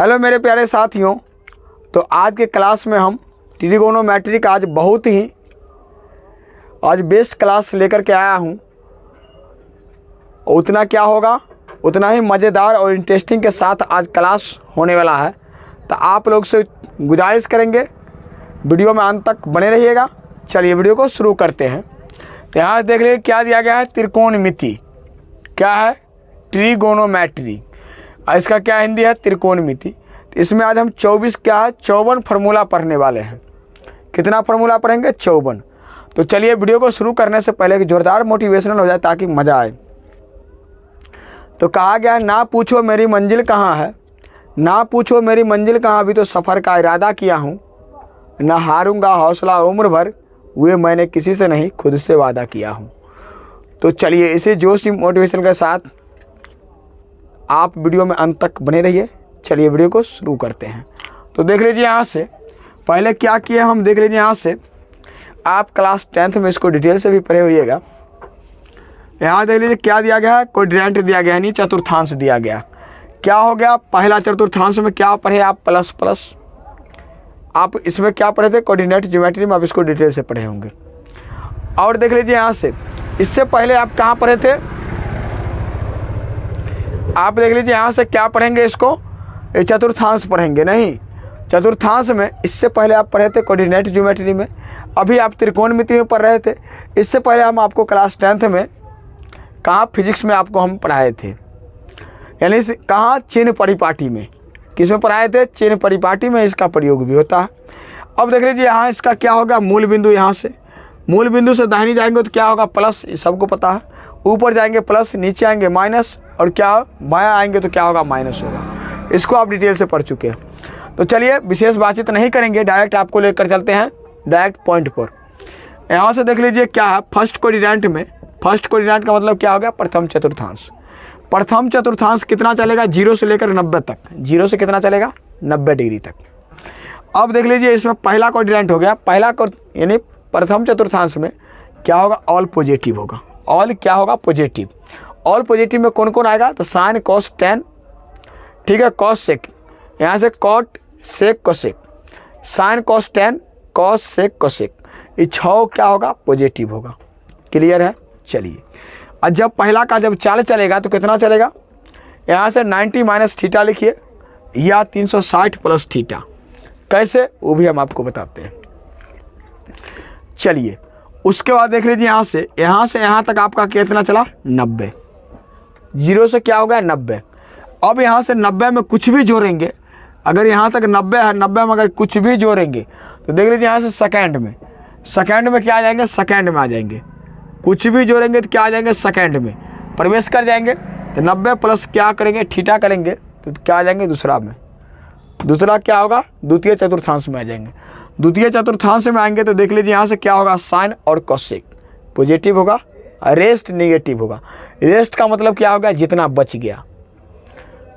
Hello मेरे प्यारे साथियों, तो आज के क्लास में हम ट्रिगोनोमेट्री का आज बेस्ट क्लास लेकर के आया हूँ। उतना क्या होगा, उतना ही मज़ेदार और इंटरेस्टिंग के साथ आज क्लास होने वाला है। तो आप लोग से गुजारिश करेंगे वीडियो में अंत तक बने रहिएगा। चलिए वीडियो को शुरू करते हैं। तो यहाँ देख लीजिए क्या दिया गया है, त्रिकोणमिति। क्या है? ट्रिगोनोमेट्री। इसका क्या हिंदी है? त्रिकोणमिति। तो इसमें आज हम 54 फार्मूला पढ़ने वाले हैं। कितना फार्मूला पढ़ेंगे? 54। तो चलिए वीडियो को शुरू करने से पहले एक जोरदार मोटिवेशनल हो जाए ताकि मज़ा आए। तो कहा गया है, ना पूछो मेरी मंजिल कहाँ है, ना पूछो मेरी मंजिल कहाँ, अभी तो सफ़र का इरादा किया हूँ, ना हारूंगा हौसला उम्र भर, हुए मैंने किसी से नहीं खुद से वादा किया हूँ। तो चलिए इसी जोश मोटिवेशन के साथ आप वीडियो में अंत तक बने रहिए। चलिए वीडियो को शुरू करते हैं। तो देख लीजिए यहाँ से पहले क्या किए हम, देख लीजिए यहाँ से आप क्लास 10th में इसको डिटेल से भी पढ़े होइएगा। यहाँ देख लीजिए क्या दिया गया है, क्वाड्रेंट दिया गया है, नहीं चतुर्थांश दिया गया। क्या हो गया, पहला चतुर्थांश में क्या पढ़े आप? Plus plus. आप इसमें क्या पढ़े थे? कोऑर्डिनेट ज्योमेट्री में आप इसको डिटेल से पढ़े होंगे। और देख लीजिए यहाँ से इससे पहले आप कहाँ पढ़े थे? आप देख लीजिए यहाँ से क्या पढ़ेंगे, इसको चतुर्थांश पढ़ेंगे। नहीं, चतुर्थांश में इससे पहले आप पढ़े थे कोऑर्डिनेट ज्योमेट्री में, अभी आप त्रिकोणमिति में पढ़ रहे थे। इससे पहले हम आपको क्लास 10th में कहाँ, फिजिक्स में आपको हम पढ़ाए थे, यानी कहाँ, चिन्ह परिपाटी में। किस में पढ़ाए थे? चिन्ह परिपाटी में इसका प्रयोग भी होता है। अब देख लीजिए यहाँ इसका क्या होगा, मूल बिंदु। यहाँ से मूल बिंदु से दाहिनी जाएंगे तो क्या होगा? प्लस, ये सबको पता है। ऊपर जाएंगे प्लस, नीचे आएंगे माइनस, और क्या बायां आएंगे तो क्या होगा? माइनस होगा। इसको आप डिटेल से पढ़ चुके हैं। तो चलिए विशेष बातचीत नहीं करेंगे, डायरेक्ट आपको लेकर चलते हैं डायरेक्ट पॉइंट पर। यहाँ से देख लीजिए क्या है, फर्स्ट कोऑर्डिनेट में, फर्स्ट कोऑर्डिनेट का मतलब क्या हो गया? प्रथम चतुर्थांश। प्रथम चतुर्थांश कितना चलेगा? 0 से लेकर 90 तक। 0 से कितना चलेगा? 90 डिग्री तक। अब देख लीजिए इसमें पहला कोऑर्डिनेट हो गया, पहला यानी प्रथम चतुर्थांश में क्या होगा? ऑल पॉजिटिव होगा। ऑल क्या होगा? पॉजिटिव। ऑल पॉजिटिव में कौन कौन आएगा? तो साइन कॉस टेन, ठीक है, कॉस सेक, यहाँ से cot sec cosec, sine cos tan cos sec cosec, ये 6 क्या होगा? पॉजिटिव होगा। क्लियर है? चलिए, और जब पहला का जब चाल चलेगा तो कितना चलेगा? यहाँ से 90 माइनस थीटा लिखिए, या 360 प्लस थीटा। कैसे, वो भी हम आपको बताते हैं। चलिए उसके बाद देख लीजिए यहाँ से यहाँ तक आपका कितना चला? 90। 0 से क्या हो गया? 90। अब यहाँ से 90 में कुछ भी जोड़ेंगे, अगर यहाँ तक 90 है, 90 में अगर कुछ भी जोड़ेंगे तो देख लीजिए यहाँ से सेकंड में, सेकंड में क्या आ जाएंगे? सेकंड में आ जाएंगे। कुछ भी जोड़ेंगे तो क्या आ जाएंगे? सेकंड में प्रवेश कर जाएंगे। तो 90 प्लस क्या करेंगे? थीटा करेंगे तो क्या आ जाएंगे? दूसरा में। दूसरा क्या होगा? द्वितीय चतुर्थांश में आ जाएंगे। द्वितीय चतुर्थांश में आएंगे तो देख लीजिए यहाँ से क्या होगा? साइन और कोसेक पॉजिटिव होगा, रेस्ट नेगेटिव होगा। रेस्ट का मतलब क्या होगा? जितना बच गया,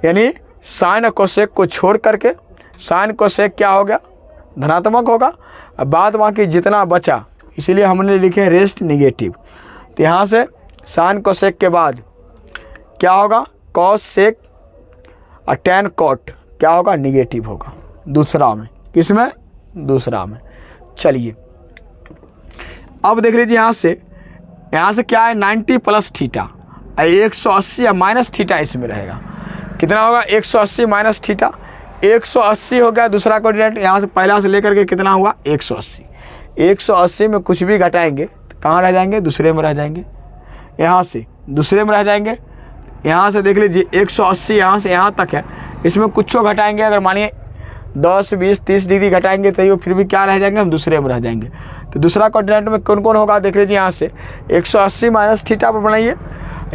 यानी साइन और कोसेक को छोड़ करके साइन कोसेक क्या हो गया? धनात्मक होगा, और बाद बाकी जितना बचा, इसीलिए हमने लिखे रेस्ट नेगेटिव। तो यहाँ से साइन कोसेक के बाद क्या होगा? कॉस सेक और टेन कॉट क्या होगा? नेगेटिव होगा दूसरा में। किसमें? दूसरा में। चलिए अब देख लीजिए यहाँ से क्या है? 90 प्लस थीटा, 180 या माइनस थीटा इसमें रहेगा। कितना होगा? 180 माइनस थीटा, 180 हो गया दूसरा कोऑर्डिनेट। यहाँ से पहला से लेकर के कितना हुआ? 180। 180 में कुछ भी घटाएंगे तो कहाँ रह जाएंगे? दूसरे में रह जाएंगे। यहाँ से दूसरे में रह जाएंगे। यहाँ से देख लीजिए 180 यहाँ से यहाँ तक है, इसमें कुछ घटाएंगे, अगर मानिए 10, 20, 30 डिग्री घटाएंगे तो ये फिर भी क्या रह जाएंगे? हम दूसरे में रह जाएंगे। तो दूसरा कोऑर्डिनेट में कौन कौन होगा? देख लीजिए यहाँ से 180 माइनस थीटा पर बनाइए,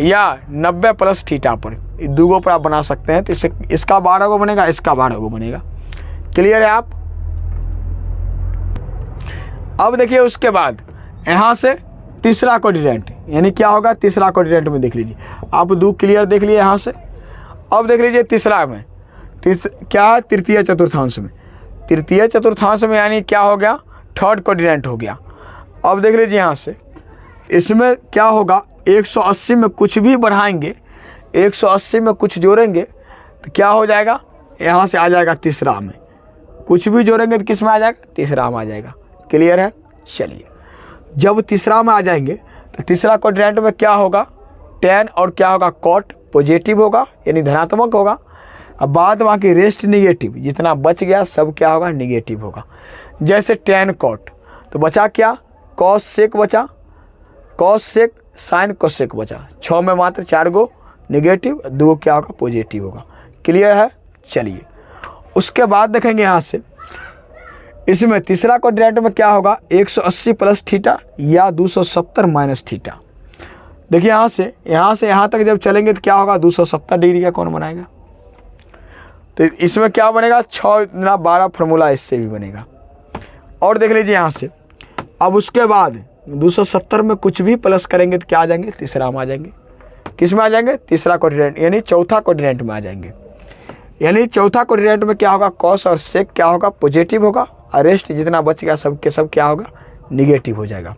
या 90 प्लस थीटा पर, दूगों पर आप बना सकते हैं। तो इसका 12 को बनेगा, इसका 12 को बनेगा। क्लियर है आप? अब देखिए उसके बाद यहाँ से तीसरा कोऑर्डिनेट, यानी क्या होगा? तीसरा कोऑर्डिनेट में देख लीजिए आप, दो क्लियर देख लिए यहाँ से। अब देख लीजिए तीसरा में क्या है? तृतीय चतुर्थांश में। तृतीय चतुर्थांश में यानी क्या हो गया? थर्ड कोऑर्डिनेट हो गया। अब देख लीजिए यहाँ से इसमें क्या होगा? 180 में कुछ भी बढ़ाएंगे, 180 में कुछ जोड़ेंगे तो क्या हो जाएगा? यहाँ से आ जाएगा तीसरा में, कुछ भी जोड़ेंगे तो किस में आ जाएगा, तीसरा में आ जाएगा। क्लियर है। चलिए, जब तीसरा में आ जाएंगे तो तीसरा क्वाड्रेंट में क्या होगा, tan और क्या होगा, cot पॉजिटिव होगा यानी धनात्मक होगा। अब बाद वहाँ की रेस्ट निगेटिव, जितना बच गया सब क्या होगा, निगेटिव होगा। जैसे tan cot, तो बचा क्या, cos sec बचा, cos sec sin cosec बचा। 6 में मात्र 4 गो निगेटिव, 2 क्या होगा, पॉजिटिव होगा। क्लियर है। चलिए, उसके बाद देखेंगे यहाँ से इसमें तीसरा क्वाड्रेंट में क्या होगा, 180 प्लस थीटा या 270 माइनस थीटा। देखिए यहाँ से यहाँ तक जब चलेंगे तो क्या होगा, 270 डिग्री का कोण बनाएगा। तो इसमें क्या बनेगा, 6 गुना 12 फार्मूला इससे भी बनेगा। और देख लीजिए यहाँ से, अब उसके बाद 270 में कुछ भी प्लस करेंगे तो क्या आ जाएंगे, तीसरा में आ जाएंगे। किस में आ जाएंगे, तीसरा क्वाड्रेंट यानी चौथा क्वाड्रेंट में आ जाएंगे। यानी चौथा क्वाड्रेंट में क्या होगा, कॉस और सेक क्या होगा, पॉजिटिव होगा, और रेस्ट जितना बच गया सब के सब क्या होगा, निगेटिव हो जाएगा।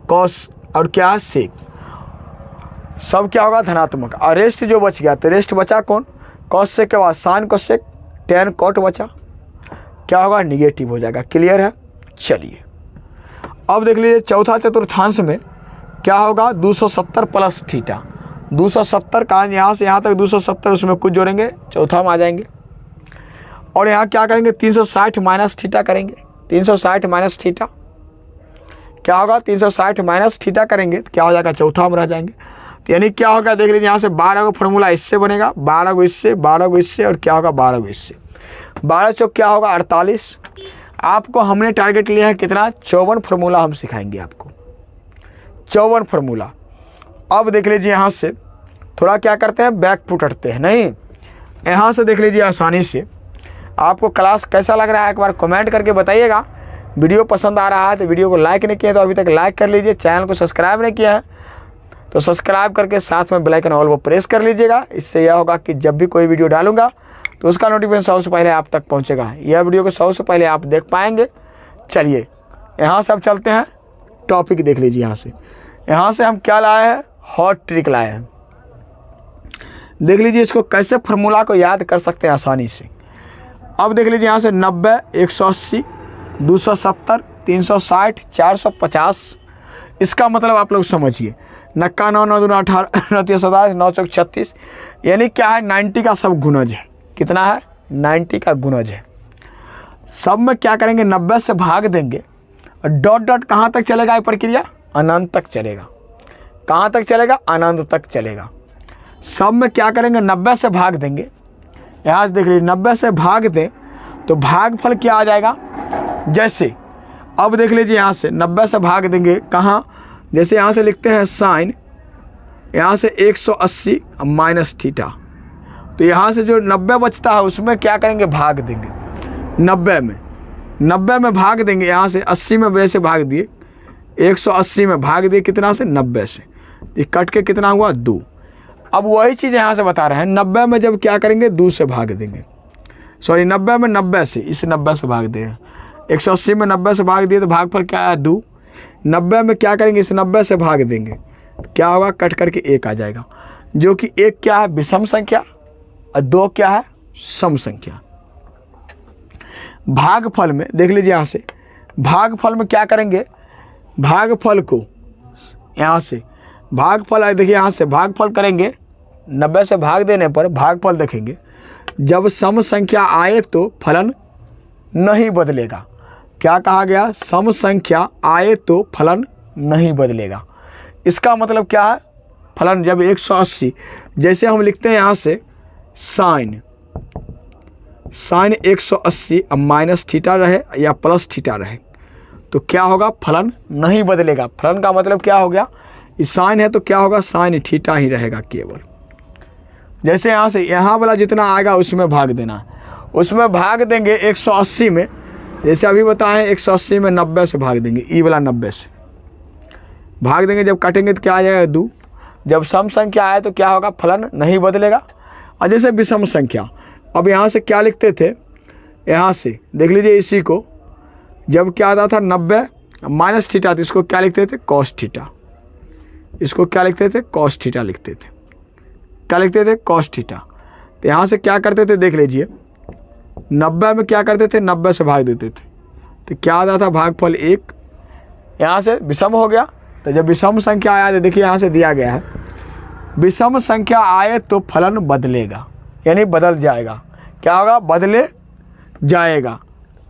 कॉस और क्या, सेक सब क्या होगा, धनात्मक। और रेस्ट जो बच गया, तो रेस्ट बचा कौन, कॉस सेक के बाद साइन कोसेक tan cot बचा, क्या होगा, निगेटिव हो जाएगा। क्लियर है। चलिए, अब देख लीजिए चौथा चतुर्थांश में क्या होगा, 270 प्लस थीटा। 270 का यहाँ से यहाँ तक 270, उसमें कुछ जोड़ेंगे चौथा में आ जाएंगे। और यहाँ क्या करेंगे, 360 माइनस थीटा करेंगे। 360 माइनस थीटा क्या होगा, 360 माइनस थीटा करेंगे तो क्या हो जाएगा, चौथा में रह जाएंगे। तो यानी क्या होगा, देख लीजिए यहाँ से 12 को फॉर्मूला इससे बनेगा, 12 को इससे, 12 को इससे, और क्या होगा, 12 को इससे। 12 चौक क्या होगा, 48। आपको हमने टारगेट लिया है कितना, 54 फार्मूला हम सिखाएंगे आपको, 54 फार्मूला। अब देख लीजिए यहाँ से थोड़ा क्या करते हैं, बैक फुट हटते हैं, नहीं यहाँ से देख लीजिए आसानी से। आपको क्लास कैसा लग रहा है एक बार कमेंट करके बताइएगा। वीडियो पसंद आ रहा है तो वीडियो को लाइक नहीं किया तो अभी तक लाइक कर लीजिए। चैनल को सब्सक्राइब नहीं किया है तो सब्सक्राइब करके साथ में बेल आइकन ऑल पर प्रेस कर लीजिएगा। इससे यह होगा कि जब भी कोई वीडियो डालूंगा तो उसका नोटिफिकेशन सबसे पहले आप तक पहुंचेगा। यह वीडियो को सबसे पहले आप देख पाएंगे। चलिए यहाँ से अब चलते हैं, टॉपिक देख लीजिए। यहाँ से हम क्या लाए हैं, हॉट ट्रिक लाए हैं। देख लीजिए इसको कैसे फार्मूला को याद कर सकते हैं आसानी से। अब देख लीजिए यहाँ से 90, 180, 270, 360, 450। इसका मतलब आप लोग समझिए, 9 9 9 2 18 9 3 27 9 चौक 36, यानी क्या है, 90 का सब गुणज है। कितना है, 90 का गुणज है। सब में क्या करेंगे, 90 से भाग देंगे और डॉट डॉट कहाँ तक चलेगा ये प्रक्रिया, अनंत तक चलेगा। कहाँ तक चलेगा, अनंत तक चलेगा। सब में क्या करेंगे, 90 से भाग देंगे। यहाँ से देख लीजिए 90 से भाग दें तो भागफल क्या आ जाएगा, जैसे अब देख लीजिए यहाँ से 90 से भाग देंगे कहाँ, जैसे यहाँ से लिखते हैं साइन, यहाँ से 180 माइनस थीटा। तो यहाँ से जो 90 बचता है उसमें क्या करेंगे, भाग देंगे 90 में भाग देंगे। यहाँ से 80 में वैसे भाग दिए, 180 में भाग दिए कितना से, 90 से। ये कट के कितना हुआ, 2। अब वही चीज़ यहाँ से बता रहे हैं, 90 में जब क्या करेंगे, 2 से भाग देंगे। सॉरी 90 में 90 से, इस 90 से भाग देंगे। 180 में 90 से भाग दिए तो भागफल क्या है, 2। 90 में क्या करेंगे, इस 90 से भाग देंगे, क्या होगा, कट करके 1 आ जाएगा। जो कि 1 क्या है, विषम संख्या, और 2 क्या है, सम संख्या। भागफल में देख लीजिए यहाँ से, भागफल में क्या करेंगे, भागफल को यहाँ से भागफल देखिए, यहाँ से भागफल करेंगे, 90 से भाग देने पर भागफल देखेंगे, जब सम संख्या आए तो फलन नहीं बदलेगा। क्या कहा गया, सम संख्या आए तो फलन नहीं बदलेगा। इसका मतलब क्या है, फलन जब 180, जैसे हम लिखते हैं यहाँ से साइन 180 अब माइनस थीटा रहे या प्लस थीटा रहे तो क्या होगा, फलन नहीं बदलेगा। फलन का मतलब क्या हो गया, इस साइन है तो क्या होगा, साइन थीटा ही रहेगा केवल। जैसे यहाँ से यहाँ वाला जितना आएगा उसमें भाग देना है, उसमें भाग देंगे 180 में, जैसे अभी बताएं 180 में 90 से भाग देंगे, ई वाला 90 से भाग देंगे, जब काटेंगे तो क्या आ जाएगा, 2। जब सम संख्या आए तो क्या होगा, फलन नहीं बदलेगा। और जैसे विषम संख्या, अब यहाँ से क्या लिखते थे, यहाँ से देख लीजिए इसी को, जब क्या आता था 90 माइनस थीटा, तो इसको क्या लिखते थे, कॉस थीटा। इसको क्या लिखते थे, कॉस थीटा लिखते थे। क्या लिखते थे, कॉस थीटा। तो यहाँ से क्या करते थे देख लीजिए, 90 में क्या करते थे, 90 से भाग देते थे, तो क्या आता था भागफल 1। यहाँ से विषम हो गया, तो जब विषम संख्या आया तो देखिए यहाँ से दिया गया है, विषम संख्या आए तो फलन बदलेगा, यानी बदल जाएगा। क्या होगा, बदले जाएगा।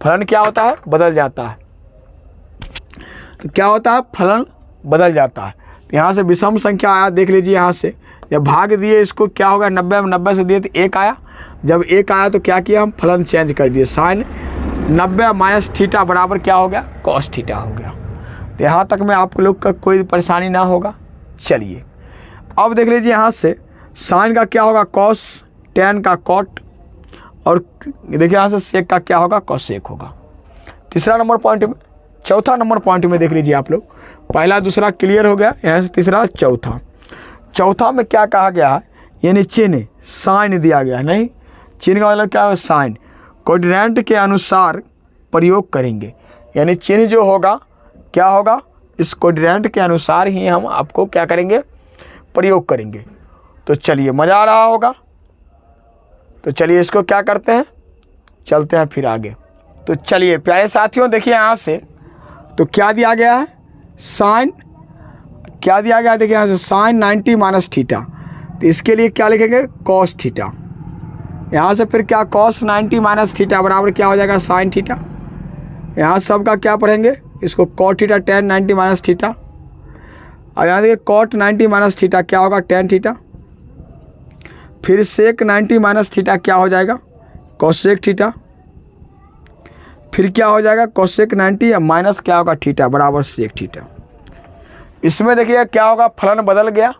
फलन क्या होता है, बदल जाता है। तो क्या होता है, फलन बदल जाता है। तो यहाँ से विषम संख्या आया, देख लीजिए यहाँ से जब भाग दिए इसको क्या होगा, 90 में 90 से दिए तो 1 आया। जब 1 आया तो क्या किया, हम फलन चेंज कर दिए, साइन 90 माइनस थीटा बराबर क्या हो गया, कॉस थीटा हो गया। तो यहाँ तक में आप लोग का कोई परेशानी ना होगा। चलिए अब देख लीजिए यहाँ से साइन का क्या होगा, कॉस, टेन का कॉट, और देखिए यहाँ से सेक का क्या होगा, कॉसेक होगा। तीसरा नंबर पॉइंट में, चौथा नंबर पॉइंट में देख लीजिए आप लोग, पहला दूसरा क्लियर हो गया, यहाँ से तीसरा चौथा। चौथा में क्या कहा गया है, यानी चिन्ह साइन दिया गया है, नहीं चिन्ह का मतलब क्या है, साइन कोऑर्डिनेट के अनुसार प्रयोग करेंगे, यानी चिन्ह जो होगा क्या होगा, इस कोऑर्डिनेट के अनुसार ही हम आपको क्या करेंगे, प्रयोग करेंगे। तो चलिए मज़ा आ रहा होगा। तो चलिए इसको क्या करते हैं, चलते हैं फिर आगे। तो चलिए प्यारे साथियों देखिए यहाँ से तो क्या दिया गया है, साइन क्या दिया गया है, देखिए यहाँ से साइन 90 माइनस थीटा, तो इसके लिए क्या लिखेंगे, कॉस थीटा। यहाँ से फिर क्या, कॉस 90 माइनस थीटा बराबर क्या हो जाएगा, साइन थीटा। यहाँ सबका क्या पढ़ेंगे, इसको cot theta tan 90 minus theta, और यहाँ देखिए कॉट 90 माइनस थीटा क्या होगा, टेन थीटा। फिर सेक 90 माइनस थीटा क्या हो जाएगा, कोसेक थीटा। फिर क्या हो जाएगा, कोसेक 90 माइनस क्या होगा, थीटा बराबर सेक थीटा। इसमें देखिए क्या होगा, फलन बदल गया,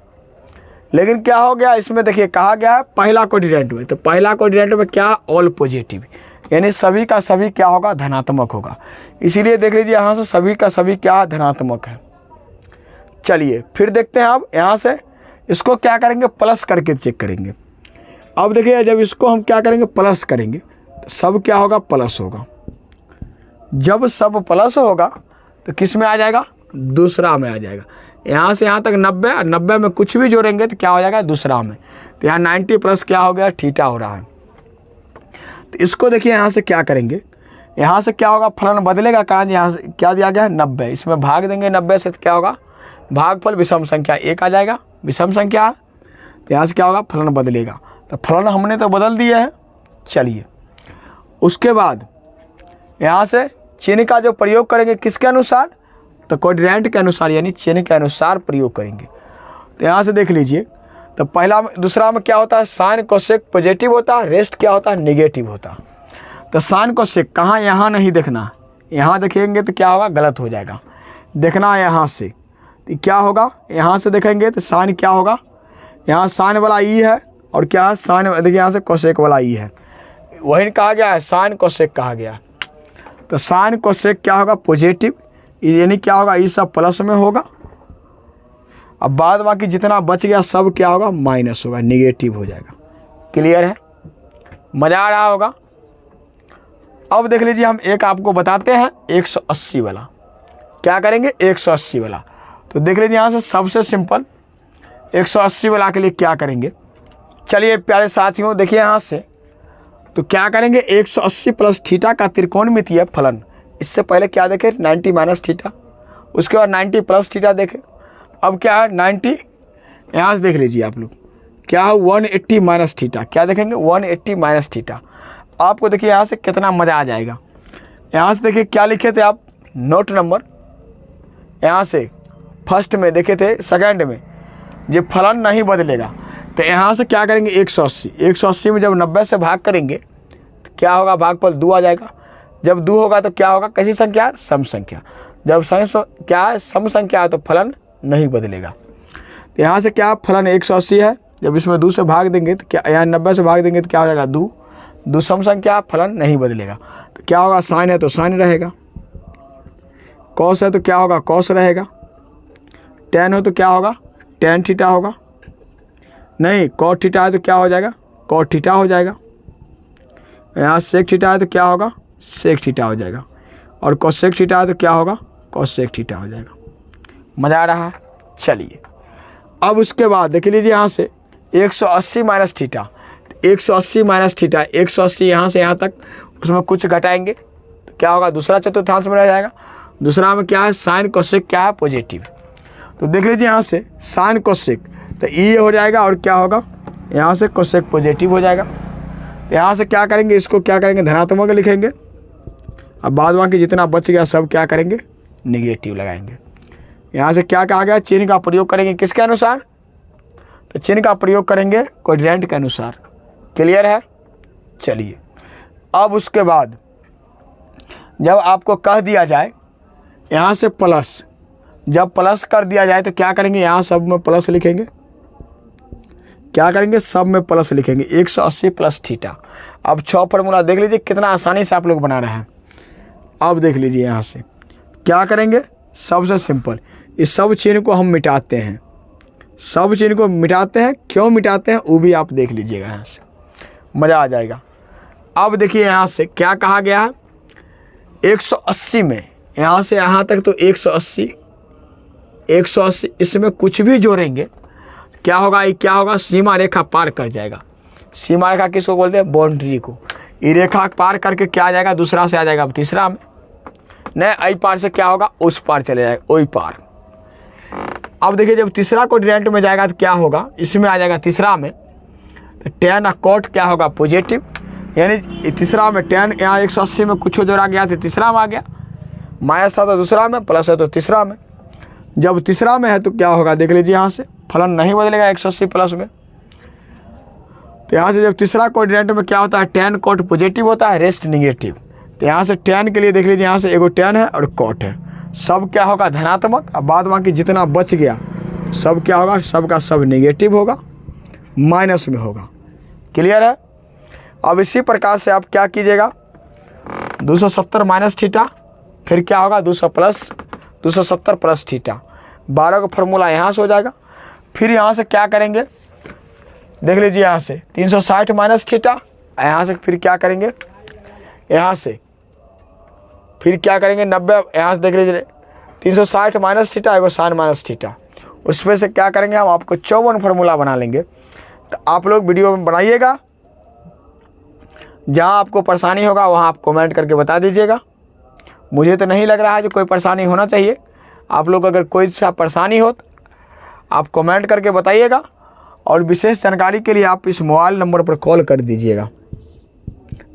लेकिन क्या हो गया, इसमें देखिए कहा गया है पहला कोऑर्डिनेट में, तो पहला कोऑर्डिनेट में क्या, ऑल पॉजिटिव, यानी सभी का सभी क्या होगा, धनात्मक होगा। इसीलिए देख लीजिए यहाँ से सभी का सभी क्या धनात्मक है। चलिए फिर देखते हैं, अब यहाँ से इसको क्या करेंगे, प्लस करके चेक करेंगे। अब देखिए जब इसको हम क्या करेंगे, प्लस करेंगे, तो सब क्या होगा, प्लस होगा। जब सब प्लस होगा तो किस में आ जाएगा, दूसरा में आ जाएगा। यहाँ से यहाँ तक 90, 90 में कुछ भी जोड़ेंगे तो क्या हो जाएगा, दूसरा में। तो यहाँ 90 प्लस क्या हो गया, थीटा हो रहा है। तो इसको देखिए यहाँ से क्या करेंगे, यहाँ से क्या होगा, फलन बदलेगा, कारण यहाँ से क्या दिया गया है, 90, इसमें भाग देंगे 90 से तो क्या होगा, भागफल विषम संख्या 1 आ जाएगा, विषम संख्या। तो यहाँ से क्या होगा, फलन बदलेगा। तो फलन हमने तो बदल दिया है। चलिए उसके बाद यहाँ से चिन्ह का जो प्रयोग करेंगे किसके अनुसार, तो कोऑर्डिनेट के अनुसार, यानी चिन्ह के अनुसार प्रयोग करेंगे। तो यहाँ से देख लीजिए, तो पहला दूसरा में क्या होता है, साइन कोसेक पॉजिटिव होता है, रेस्ट क्या होता है, नेगेटिव होता है। तो साइन कोसेक कहाँ, यहाँ नहीं देखना, यहाँ देखेंगे तो क्या होगा, गलत हो जाएगा। देखना है यहाँ से, तो क्या होगा, यहाँ से देखेंगे तो साइन क्या होगा, यहाँ साइन वाला ई है, और क्या है, साइन देखिए यहाँ से कोसेक वाला ई है, वही कहा गया है, साइन कोसेक कहा गया। तो साइन कोसेक क्या होगा, पॉजिटिव, यानी क्या होगा, ये सब प्लस में होगा। अब बाद बाकी जितना बच गया सब क्या होगा, माइनस होगा, निगेटिव हो जाएगा। क्लियर है, मज़ा आ रहा होगा। अब देख लीजिए हम एक आपको बताते हैं 180 वाला, क्या करेंगे, 180 वाला। तो देख लीजिए यहाँ से सबसे सिंपल 180 वाला के लिए क्या करेंगे। चलिए प्यारे साथियों देखिए यहाँ से तो क्या करेंगे, 180 प्लस थीटा का त्रिकोणमितीय फलन। इससे पहले क्या देखें, 90 माइनस थीटा, उसके बाद 90 प्लस थीटा देखें। अब क्या है, 90 यहाँ से देख लीजिए आप लोग, क्या है 180 माइनस थीटा, क्या देखेंगे 180 माइनस थीटा। आपको देखिए यहाँ से कितना मज़ा आ जाएगा। यहाँ से देखिए क्या लिखे थे आप, नोट नंबर यहाँ से फर्स्ट में देखे थे, सेकंड में ये फलन नहीं बदलेगा। तो यहाँ से क्या करेंगे, 180 में जब 90 से भाग करेंगे तो क्या होगा, भागफल 2 आ जाएगा। जब 2 होगा तो क्या होगा, कैसी संख्या, सम संख्या। जब क्या है, सम संख्या है तो फलन नहीं बदलेगा। तो यहाँ से क्या, फलन 180 है, जब इसमें 2 से भाग देंगे तो क्या, यहाँ 90 से भाग देंगे तो क्या हो जाएगा, 2 सम संख्या, फलन नहीं बदलेगा। तो क्या होगा, साइन है तो साइन रहेगा, कॉस है तो क्या होगा, कॉस रहेगा, टेन हो तो क्या होगा, टेन थीटा होगा, नहीं कॉट थीटा है तो क्या हो जाएगा, कॉट थीटा हो जाएगा। यहाँ सेक थीटा है तो क्या होगा, सेक थीटा हो जाएगा, और कोसेक थीटा है तो क्या होगा, कोसेक थीटा हो जाएगा। मज़ा आ रहा है। चलिए अब उसके बाद देख लीजिए यहाँ से 180 माइनस थीटा, 180 माइनस थीटा, 180 यहाँ से यहाँ तक, उसमें कुछ घटाएंगे तो क्या होगा, दूसरा चतुर्थांश में रह जाएगा। दूसरा में क्या है, साइन कोसेक क्या है, पॉजिटिव। तो देख लीजिए यहाँ से साइन कोसेक, तो ये हो जाएगा और क्या होगा, यहाँ से कोसेक पॉजिटिव हो जाएगा। यहाँ से क्या करेंगे, इसको क्या करेंगे, धनात्मक लिखेंगे। अब बाद बाकी जितना बच गया सब क्या करेंगे, निगेटिव लगाएंगे। यहाँ से क्या कहा गया, चिन्ह का प्रयोग करेंगे किसके अनुसार, तो चिन्ह का प्रयोग करेंगे कोऑर्डिनेट के अनुसार। क्लियर है। चलिए अब उसके बाद जब आपको कह दिया जाए यहाँ से प्लस, जब प्लस कर दिया जाए तो क्या करेंगे, यहाँ सब में प्लस लिखेंगे। क्या करेंगे, सब में प्लस लिखेंगे, 180 प्लस थीटा। अब 6 फार्मूला देख लीजिए कितना आसानी से आप लोग बना रहे हैं। अब देख लीजिए यहाँ से क्या करेंगे, सबसे सिंपल इस सब चिन्ह को हम मिटाते हैं। सब चिन्ह को मिटाते हैं, क्यों मिटाते हैं वो भी आप देख लीजिएगा, यहाँ से मज़ा आ जाएगा। अब देखिए यहाँ से क्या कहा गया है, 180 में यहाँ से यहाँ तक तो 180, इसमें कुछ भी जोड़ेंगे क्या होगा, ये क्या होगा, सीमा रेखा पार कर जाएगा। सीमा रेखा किसको बोलते हैं, बाउंड्री को। ये रेखा पार करके क्या आ जाएगा, दूसरा से आ जाएगा अब तीसरा में, नहीं आई पार से क्या होगा, उस पार चले जाएगा, वही पार। अब देखिए जब तीसरा कोऑर्डिनेट में जाएगा तो क्या होगा, इसमें आ जाएगा तीसरा में, तो tan और cot क्या होगा, पॉजिटिव। यानी तीसरा में tan, यहाँ 180 में कुछ जोड़ा गया तो तीसरा में आ गया, माइनस था तो दूसरा में, प्लस है तो तीसरा में। जब तीसरा में है तो क्या होगा, देख लीजिए यहाँ से फलन नहीं बदलेगा 180 प्लस में। तो यहाँ से जब तीसरा कोऑर्डिनेट में क्या होता है, tan cot पॉजिटिव होता है, रेस्ट निगेटिव। तो यहाँ से tan के लिए देख लीजिए यहाँ से एगो tan है और cot है, सब क्या होगा, धनात्मक। अब बाद बाकी जितना बच गया सब क्या होगा, सब का सब निगेटिव होगा, माइनस में होगा। क्लियर है। अब इसी प्रकार से आप क्या कीजिएगा, 270 माइनस थीटा, फिर क्या होगा 270 प्लस थीटा, 12 का फॉर्मूला यहाँ से हो जाएगा। फिर यहाँ से क्या करेंगे, देख लीजिए यहाँ से 360 माइनस थीटा, यहाँ से फिर क्या करेंगे, यहाँ से फिर क्या करेंगे 90, यहाँ से देख लीजिए 360 माइनस थीटा, एगो साइन माइनस थीटा, उसमें से क्या करेंगे हम आपको 54 फार्मूला बना लेंगे। तो आप लोग वीडियो में बनाइएगा, जहाँ आपको परेशानी होगा वहाँ आप कमेंट करके बता दीजिएगा। मुझे तो नहीं लग रहा है जो कोई परेशानी होना चाहिए। आप लोग अगर कोई सा परेशानी हो तो आप कमेंट करके बताइएगा, और विशेष जानकारी के लिए आप इस मोबाइल नंबर पर कॉल कर दीजिएगा।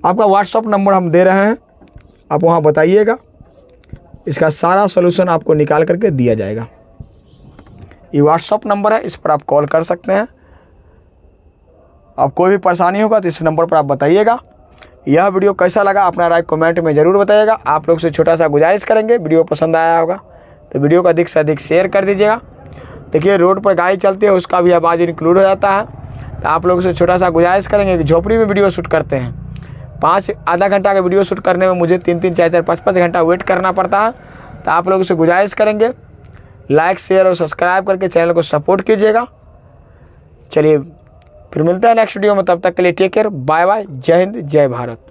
आपका व्हाट्सअप नंबर हम दे रहे हैं, आप वहाँ बताइएगा, इसका सारा सलूशन आपको निकाल करके दिया जाएगा। ये व्हाट्सअप नंबर है, इस पर आप कॉल कर सकते हैं। अब कोई भी परेशानी होगा तो इस नंबर पर आप बताइएगा। यह वीडियो कैसा लगा अपना राय कमेंट में ज़रूर बताइएगा। आप लोग से छोटा सा गुजारिश करेंगे, वीडियो पसंद आया होगा तो वीडियो को अधिक से अधिक शेयर कर दीजिएगा। देखिए रोड पर गाड़ी चलती है उसका भी आवाज़ इंक्लूड हो जाता है, तो आप लोगों से छोटा सा गुजारिश करेंगे कि झोपड़ी में वीडियो शूट करते हैं, आधा घंटा का वीडियो शूट करने में मुझे 3-3, 4-4, 5-5 घंटा वेट करना पड़ता है। तो आप लोगों से गुजारिश करेंगे लाइक, शेयर और सब्सक्राइब करके चैनल को सपोर्ट कीजिएगा। चलिए फिर मिलते हैं नेक्स्ट वीडियो में, तब तक के लिए टेक केयर, बाय बाय, जय हिंद, जय भारत।